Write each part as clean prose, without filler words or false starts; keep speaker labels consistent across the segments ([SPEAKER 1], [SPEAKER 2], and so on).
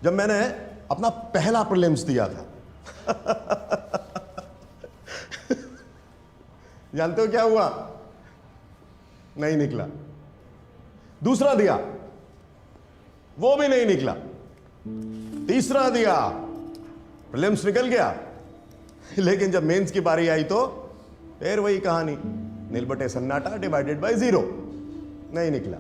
[SPEAKER 1] जब मैंने अपना पहला प्रीलिम्स दिया था। जानते हो क्या हुआ? नहीं निकला। दूसरा दिया, वो भी नहीं निकला। तीसरा दिया, प्रीलिम्स निकल गया। लेकिन जब मेंस की बारी आई तो फिर वही कहानी, नील बटे सन्नाटा डिवाइडेड बाय 0, नहीं निकला।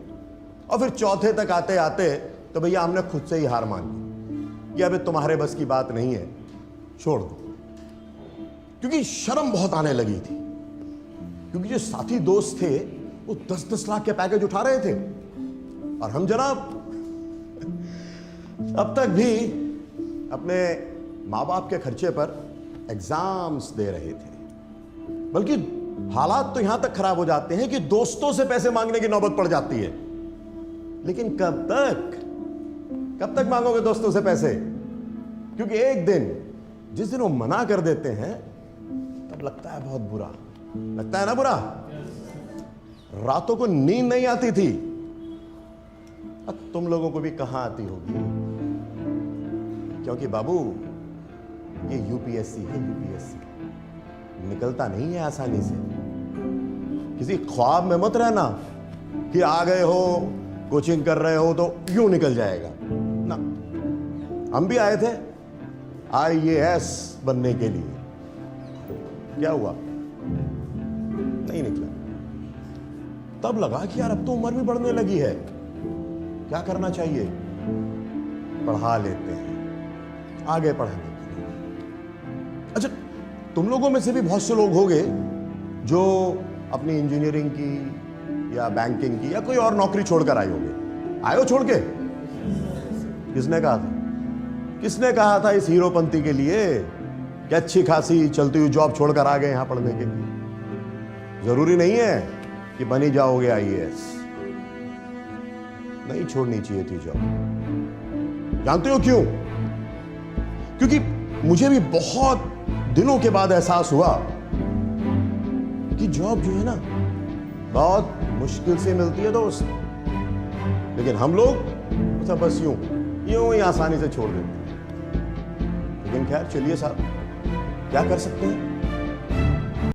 [SPEAKER 1] और फिर चौथे तक आते आते तो भैया हमने खुद से ही हार मान ली कि अबे तुम्हारे बस की बात नहीं है, छोड़ दो। क्योंकि शर्म बहुत आने लगी थी, क्योंकि जो साथी दोस्त थे वो 10-10 लाख के पैकेज उठा रहे थे और हम जनाब अब तक भी अपने माँ बाप के खर्चे पर एग्जाम्स दे रहे थे। बल्कि हालात तो यहां तक खराब हो जाते हैं कि दोस्तों से पैसे मांगने की नौबत पड़ जाती है। लेकिन कब तक मांगोगे दोस्तों से पैसे? क्योंकि एक दिन जिस दिन वो मना कर देते हैं तब लगता है बहुत बुरा, लगता है ना बुरा। रातों को नींद नहीं आती थी। अब तुम लोगों को भी कहां आती होगी, क्योंकि बाबू ये यूपीएससी है, यूपीएससी निकलता नहीं है आसानी से। किसी ख्वाब में मत रहना कि आ गए हो, कोचिंग कर रहे हो तो यूं निकल जाएगा ना। हम भी आए थे आईएएस बनने के लिए, क्या हुआ? नहीं निकला। तब लगा कि यार अब तो उम्र भी बढ़ने लगी है, क्या करना चाहिए? पढ़ा लेते हैं, आगे पढ़ाने। अच्छा, तुम लोगों में से भी बहुत से लोग होंगे जो अपनी इंजीनियरिंग की या बैंकिंग की या कोई और नौकरी छोड़कर आए होंगे। आए हो छोड़ के? किसने कहा था? किसने कहा था इस हीरोपंती के लिए कि अच्छी खासी चलती हुई जॉब छोड़कर आ गए यहां पढ़ने के लिए? जरूरी नहीं है कि बन ही जाओगे आईएएस। नहीं छोड़नी चाहिए थी जॉब। जानते हो क्यों? क्योंकि मुझे भी बहुत दिनों के बाद एहसास हुआ कि जॉब जो है ना बहुत मुश्किल से मिलती है दोस्त। लेकिन हम लोग बस यूं ही आसानी से छोड़ देते हैं। लेकिन खैर चलिए साहब, क्या कर सकते हैं?